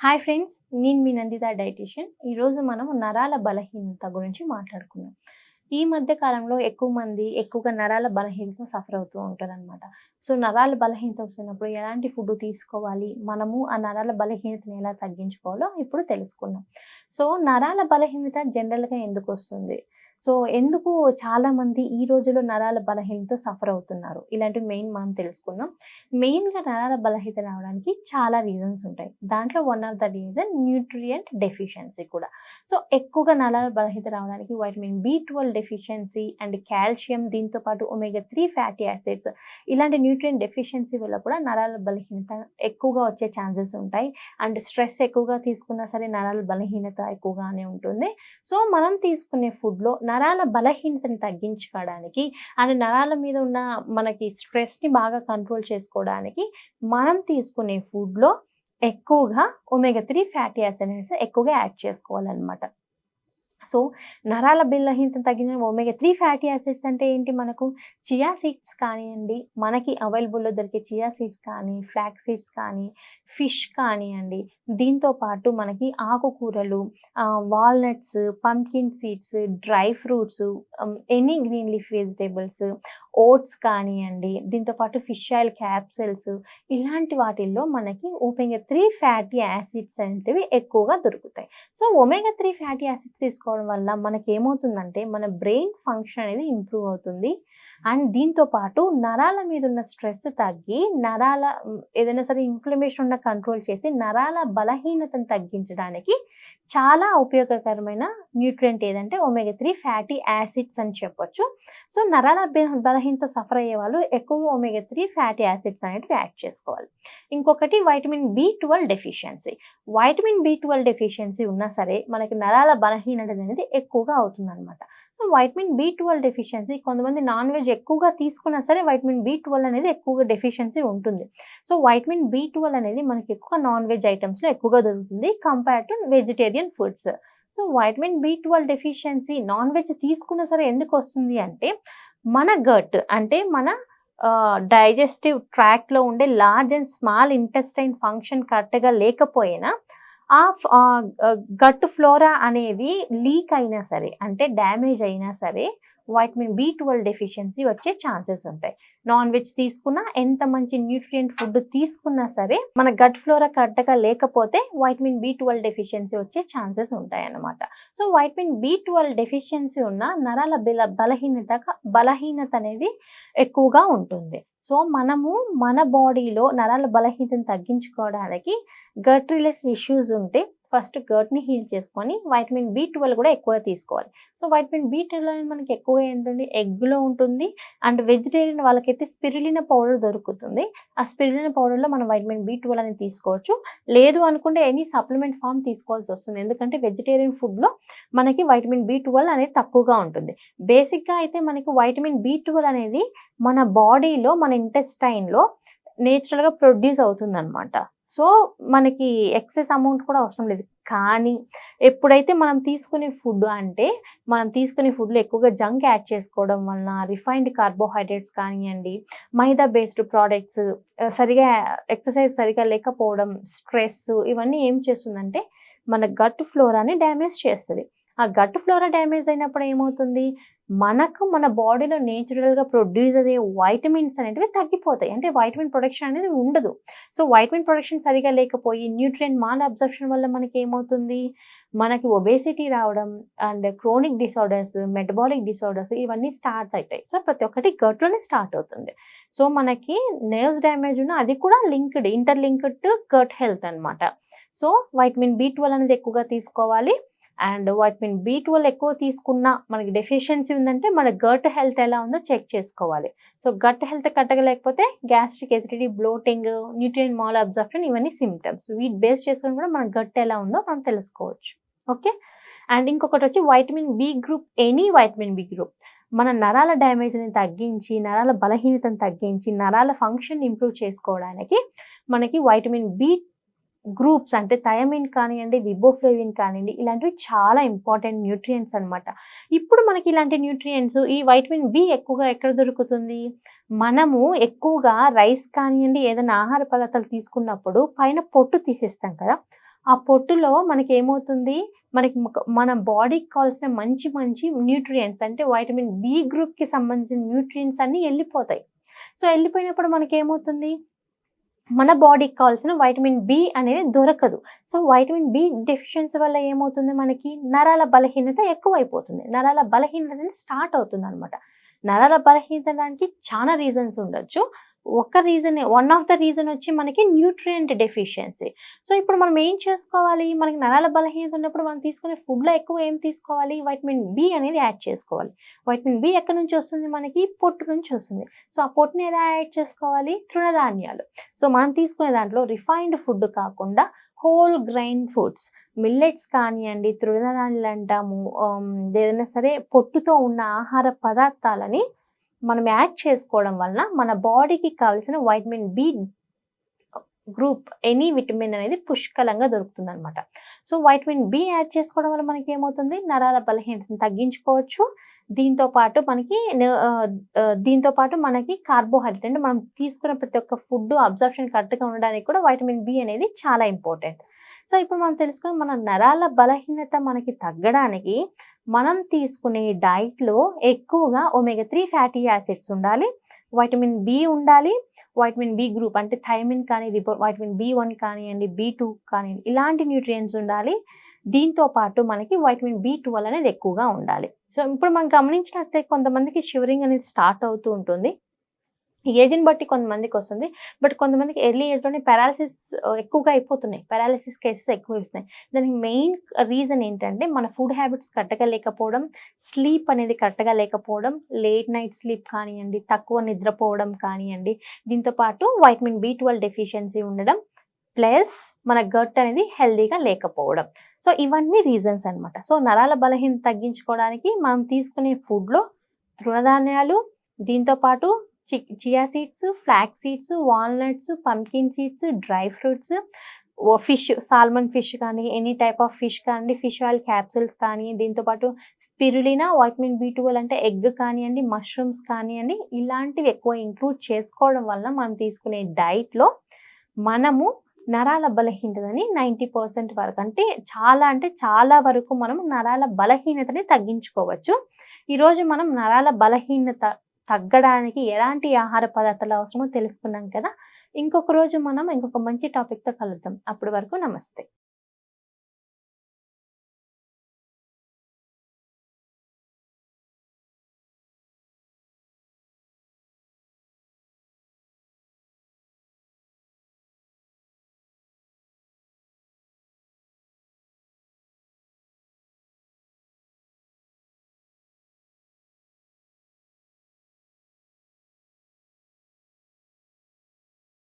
Hi friends, నేను మీ Nanditha dietitian. ఈరోజు మనం నరాల బలహీనత గురించి మాట్లాడుకుందాం. ఈ మధ్య కాలంలో ఎక్కువ మంది ఎక్కువగా నరాల బలహీనతతో సఫర్ అవుతూ ఉంటారనమాట. సో, నరాల బలహీనత వస్తున్నప్పుడు ఎలాంటి ఫుడ్ తీసుకోవాలి, మనము ఆ నరాల బలహీనతని ఎలా తగ్గించుకోవాలో ఇప్పుడు తెలుసుకుందాం. సో, నరాల బలహీనత జనరల్‌గా ఎందుకొస్తుంది? సో, ఎందుకు చాలామంది ఈ రోజుల్లో నరాల బలహీనతతో సఫర్ అవుతున్నారు? ఇలాంటివి మనం తెలుసుకుందాం. మెయిన్‌గా నరాల బలహీనత రావడానికి చాలా రీజన్స్ ఉంటాయి. దాంట్లో one of the reason nutrient deficiency కూడా. సో, ఎక్కువగా నరాల బలహీనత రావడానికి vitamin B12 deficiency and calcium, దీంతో పాటు ఒమేగా 3 ఫ్యాటీ యాసిడ్స్, ఇలాంటి న్యూట్రియంట్ డెఫిషియన్సీ వల్ల కూడా నరాల బలహీనత ఎక్కువగా వచ్చే ఛాన్సెస్ ఉంటాయి. అండ్ స్ట్రెస్ ఎక్కువగా తీసుకున్నా సరే నరాల బలహీనత ఎక్కువగానే ఉంటుంది. సో, మనం తీసుకునే ఫుడ్‌లో నరాల బలహీనతని తగ్గించుకోవడానికి అండ్ నరాల మీద ఉన్న మనకి స్ట్రెస్‌ని బాగా కంట్రోల్ చేసుకోవడానికి మనం తీసుకునే ఫుడ్‌లో ఎక్కువగా ఒమేగా 3 ఫ్యాటీ యాసిడ్స్ ఎక్కువగా యాడ్ చేసుకోవాలనమాట. సో, నరాల బలహీనతను తగ్గిన ఒమేగా 3 ఫ్యాటీ యాసిడ్స్ అంటే ఏంటి మనకు? చియా సీడ్స్ కానియండి, మనకి అవైలబుల్‌లో దొరికే చియా సీడ్స్ కానీ, ఫ్లాక్స్ సీడ్స్ కానీ, ఫిష్ కానియండి, దీంతో పాటు మనకి ఆకుకూరలు, walnuts, pumpkin seeds, dry fruits, any green leaf vegetables, oats కానియండి, దీంతో పాటు ఫిష్ ఆయిల్ క్యాప్సూల్స్, ఇలాంటి వాటిల్లో మనకి ఒమేగా 3 ఫ్యాటీ యాసిడ్స్ అనేటివి ఎక్కువగా దొరుకుతాయి. సో, ఒమేగా 3 ఫ్యాటీ యాసిడ్స్ తీసుకోవడం వల్ల మనకేమవుతుందంటే, మన బ్రెయిన్ ఫంక్షన్ అనేది ఇంప్రూవ్ అవుతుంది. అండ్ దీంతో పాటు నరాల మీద ఉన్న స్ట్రెస్ తగ్గి, నరాల ఏదైనా సరే ఇన్‌ఫ్లమేషన్ ఉన్న కంట్రోల్ చేసి, నరాల బలహీనతను తగ్గించడానికి చాలా ఉపయోగకరమైన న్యూట్రియంట్ ఏదంటే ఒమేగా 3 ఫ్యాటీ యాసిడ్స్ అని చెప్పొచ్చు. సో, నరాల బలహీనతతో సఫర్ అయ్యేవాళ్ళు ఎక్కువగా ఒమేగా 3 ఫ్యాటీ యాసిడ్స్ అనేటివి యాడ్ చేసుకోవాలి. ఇంకొకటి vitamin B12 deficiency. Vitamin B12 deficiency ఉన్నా సరే మనకి నరాల బలహీనత అనేది ఎక్కువగా అవుతుందనమాట. సో, వైటమిన్ బి12 డెఫిషియన్సీ కొంతమంది నాన్ వెజ్ ఎక్కువగా తీసుకున్నా సరే వైటమిన్ బి12 అనేది ఎక్కువగా డెఫిషియన్సీ ఉంటుంది. సో, వైటమిన్ బి12 అనేది మనకి ఎక్కువ నాన్ వెజ్ ఐటెమ్స్‌లో ఎక్కువగా దొరుకుతుంది compare to vegetarian foods. So, vitamin B12 deficiency non veg తీసుకున్నా సరే ఎందుకొస్తుంది అంటే, మన గట్ అంటే మన డైజెస్టివ్ ట్రాక్ట్‌లో ఉండే large and small intestine function కరెక్ట్‌గా లేకపోయినా గట్ ఫ్లోరా అనేది లీక్ అయినా సరే, అంటే డ్యామేజ్ అయినా సరే వైటమిన్ బి12 డెఫిషియన్సీ వచ్చే ఛాన్సెస్ ఉంటాయి. నాన్ వెజ్ తీసుకున్నా, ఎంత మంచి న్యూట్రియంట్ ఫుడ్ తీసుకున్నా సరే మన గట్ ఫ్లోరా కరెక్ట్‌గా లేకపోతే వైటమిన్ బి12 డెఫిషియన్సీ వచ్చే ఛాన్సెస్ ఉంటాయన్నమాట. సో, వైటమిన్ బి12 డెఫిషియన్సీ ఉన్న నరాల బలహీనత అనేది ఎక్కువగా ఉంటుంది. సో, మనము మన బాడీలో నరాల బలహీనతను తగ్గించుకోవడానికి గట్ రిలేటెడ్ ఇష్యూస్ ఉంటే ఫస్ట్ గట్‌ని హీల్ చేసుకొని వైటమిన్ బి12 కూడా ఎక్కువగా తీసుకోవాలి. సో, వైటమిన్ బి12 అనేది మనకి ఎక్కువగా ఏంటంటే ఎగ్‌లో ఉంటుంది. అండ్ వెజిటేరియన్ వాళ్ళకైతే స్పిరులినా పౌడర్ దొరుకుతుంది. ఆ స్పిరులినా పౌడర్‌లో మనం వైటమిన్ బి12 అనేది తీసుకోవచ్చు. లేదు అనుకుంటే ఎనీ సప్లిమెంట్ ఫార్మ్ తీసుకోవాల్సొస్తుంది. ఎందుకంటే వెజిటేరియన్ ఫుడ్‌లో మనకి వైటమిన్ బి12 అనేది తక్కువగా ఉంటుంది. బేసిక్‌గా అయితే మనకి వైటమిన్ బి12 అనేది మన బాడీలో, మన ఇంటెస్టైన్‌లో నేచురల్‌గా ప్రొడ్యూస్ అవుతుందనమాట. సో, మనకి ఎక్సెస్ అమౌంట్ కూడా అవసరం లేదు. కానీ ఎప్పుడైతే మనం తీసుకునే ఫుడ్ అంటే, మనం తీసుకునే ఫుడ్‌లో ఎక్కువగా జంక్ యాడ్ చేసుకోవడం వలన, రిఫైన్డ్ కార్బోహైడ్రేట్స్ కానియండి, మైదా బేస్డ్ ప్రొడక్ట్స్, సరిగా ఎక్సర్సైజ్ సరిగ్గా లేకపోవడం, స్ట్రెస్, ఇవన్నీ ఏం చేస్తుందంటే మన గట్ ఫ్లోరాని డ్యామేజ్ చేస్తది. ఆ గట్ ఫ్లోరా డ్యామేజ్ అయినప్పుడు ఏమవుతుంది? మనకు మన బాడీలో నేచురల్‌గా ప్రొడ్యూస్ అయ్యే వైటమిన్స్ అనేటివి తగ్గిపోతాయి. అంటే వైటమిన్ ప్రొడక్షన్ అనేది ఉండదు. సో, వైటమిన్ ప్రొడక్షన్ సరిగ్గా లేకపోయి న్యూట్రియంట్ మాల్ అబ్జర్ప్షన్ వల్ల మనకేమవుతుంది? మనకి ఒబేసిటీ రావడం and chronic disorders, metabolic disorders ఇవన్నీ స్టార్ట్ అయితాయి. సో, ప్రతి ఒక్కటి గట్‌లోనే స్టార్ట్ అవుతుంది. సో, మనకి నెర్వ్స్ డ్యామేజ్ ఉన్న అది కూడా ఇంటర్‌లింక్డ్ టు గట్ హెల్త్ అన్నమాట. సో, వైటమిన్ బి12 అనేది ఎక్కువగా తీసుకోవాలి. అండ్ వైటమిన్ బి12 ఎక్కువ తీసుకున్నా మనకి డెఫిషియన్సీ ఉందంటే మన గట్ హెల్త్ ఎలా ఉందో చెక్ చేసుకోవాలి. సో, గట్ హెల్త్ కరెక్ట్‌గా లేకపోతే gastric acidity, bloating, nutrient malabsorption ఇవన్నీ సింప్టమ్స్. వీటి బేస్ చేసుకొని కూడా మన గట్ ఎలా ఉందో మనం తెలుసుకోవచ్చు. ఓకే. అండ్ ఇంకొకటొచ్చి vitamin B group, any vitamin B group మన నరాల డ్యామేజ్‌ని తగ్గించి, నరాల బలహీనతను తగ్గించి, నరాల ఫంక్షన్ ఇంప్రూవ్ చేసుకోవడానికి మనకి వైటమిన్ బి గ్రూప్స్ అంటే థైమిన్ కానియండి, రిబోఫ్లేవిన్ కానియండి, ఇలాంటివి చాలా ఇంపార్టెంట్ న్యూట్రియంట్స్ అనమాట. ఇప్పుడు మనకి ఇలాంటి న్యూట్రియంట్స్ ఈ వైటమిన్ బి ఎక్కువగా ఎక్కడ దొరుకుతుంది? మనము ఎక్కువగా రైస్ కానియండి, ఏదైనా ఆహార పదార్థాలు తీసుకున్నప్పుడు పైన పొట్టు తీసేస్తాం కదా! ఆ పొట్టులో మనకేమవుతుంది, మన బాడీకి కావాల్సిన మంచి మంచి న్యూట్రియంట్స్ అంటే వైటమిన్ బి గ్రూప్‌కి సంబంధించిన న్యూట్రియంట్స్ అన్నీ ఎళ్ళిపోతాయి. సో, ఎళ్ళిపోయినప్పుడు మనకేమవుతుంది, మన బాడీకి కావాల్సిన వైటమిన్ బి అనేది దొరకదు. సో, వైటమిన్ బి డెఫిషియన్సీ వల్ల ఏమవుతుంది మనకి, నరాల బలహీనత ఎక్కువైపోతుంది. నరాల బలహీనత అనేది స్టార్ట్ అవుతుందనమాట. నరాల బలహీనతకి చాలా రీజన్స్ ఉండొచ్చు. వన్ ఆఫ్ ద రీజన్ వచ్చి మనకి న్యూట్రియంట్ డెఫిషియన్సీ. సో, ఇప్పుడు మనం ఏం చేసుకోవాలి, మనకి నరాల బలహీనత ఉన్నప్పుడు మనం తీసుకునే ఫుడ్‌లో ఎక్కువ ఏం తీసుకోవాలి, వైటమిన్ బి అనేది యాడ్ చేసుకోవాలి. వైటమిన్ బి ఎక్కడి నుంచి వస్తుంది మనకి, పొట్టు నుంచి వస్తుంది. సో, ఆ పొట్టుని ఎలా యాడ్ చేసుకోవాలి, తృణధాన్యాలు. సో, మనం తీసుకునే దాంట్లో రిఫైన్డ్ ఫుడ్ కాకుండా హోల్ గ్రెయిన్ ఫుడ్స్, మిల్లెట్స్ కానియండి, తృణధాన్యాలు అంటాము, ఏదైనా సరే పొట్టుతో ఉన్న ఆహార పదార్థాలని మనం యాడ్ చేసుకోవడం వలన మన బాడీకి కావాల్సిన vitamin B group any vitamin అనేది పుష్కలంగా దొరుకుతుందనమాట. సో, వైటమిన్ బి యాడ్ చేసుకోవడం వల్ల మనకేమవుతుంది, నరాల బలహీనతను తగ్గించుకోవచ్చు. దీంతో పాటు మనకి కార్బోహైడ్రేట్ అంటే మనం తీసుకున్న ప్రతి ఒక్క ఫుడ్ అబ్జర్ప్షన్ కరెక్ట్‌గా ఉండడానికి కూడా వైటమిన్ బి అనేది చాలా ఇంపార్టెంట్. సో, ఇప్పుడు మనం తెలుసుకున్నాం, మన నరాల బలహీనత మనకి తగ్గడానికి మనం తీసుకునే డైట్‌లో ఎక్కువగా ఒమేగా 3 ఫ్యాటీ యాసిడ్స్ ఉండాలి, వైటమిన్ బి ఉండాలి, వైటమిన్ బి గ్రూప్ అంటే థైమిన్ కానీ, వైటమిన్ బి1 కానియండి, బి2 కానియండి, ఇలాంటి న్యూట్రియంట్స్ ఉండాలి. దీంతో పాటు మనకి వైటమిన్ బి12 అనేది ఎక్కువగా ఉండాలి. సో, ఇప్పుడు మనం గమనించినట్లయితే కొంతమందికి షివరింగ్ అనేది స్టార్ట్ అవుతూ ఉంటుంది. ఏజ్‌ని బట్టి కొంతమందికొస్తుంది. బట్ కొంతమందికి ఎర్లీ ఏజ్‌లోనే పారాలిసిస్ ఎక్కువగా అయిపోతున్నాయి. పారాలిసిస్ కేసెస్ ఎక్కువైతున్నాయి. దానికి మెయిన్ రీజన్ ఏంటంటే, మన ఫుడ్ హ్యాబిట్స్ కరెక్ట్‌గా లేకపోవడం, స్లీప్ అనేది కరెక్ట్‌గా లేకపోవడం, లేట్ నైట్ స్లీప్ కానియండి, తక్కువ నిద్రపోవడం కానియండి, దీంతో పాటు వైటమిన్ బి12 డెఫిషియన్సీ ఉండడం, ప్లస్ మన గట్ అనేది హెల్తీగా లేకపోవడం. సో, ఇవన్నీ రీజన్స్ అనమాట. సో, నరాల బలహీనత తగ్గించుకోవడానికి మనం తీసుకునే ఫుడ్‌లో తృణధాన్యాలు, దీంతో పాటు chia seeds, flax seeds, walnuts, pumpkin seeds, dry fruits, fish, salmon fish కానీ, ఎనీ టైప్ ఆఫ్ ఫిష్ కానివ్వండి, ఫిష్ ఆయిల్ క్యాప్సూల్స్ కానీ, దీంతో పాటు స్పిరులినా, వైటమిన్ బి12 అంటే ఎగ్ కానియండి, మష్రూమ్స్ కానియండి, ఇలాంటివి ఎక్కువ ఇంక్లూడ్ చేసుకోవడం వల్ల మనం తీసుకునే డైట్‌లో మనము నరాల బలహీనతని 90% వరకు అంటే చాలా వరకు మనం నరాల బలహీనతని తగ్గించుకోవచ్చు. ఈరోజు మనం నరాల బలహీనత తగ్గడానికి ఎలాంటి ఆహార పదార్థాలు అవసరమో తెలుసుకున్నాం కదా. ఇంకొక రోజు మనం ఇంకొక మంచి టాపిక్‌తో కలుద్దాం. అప్పటి వరకు నమస్తే.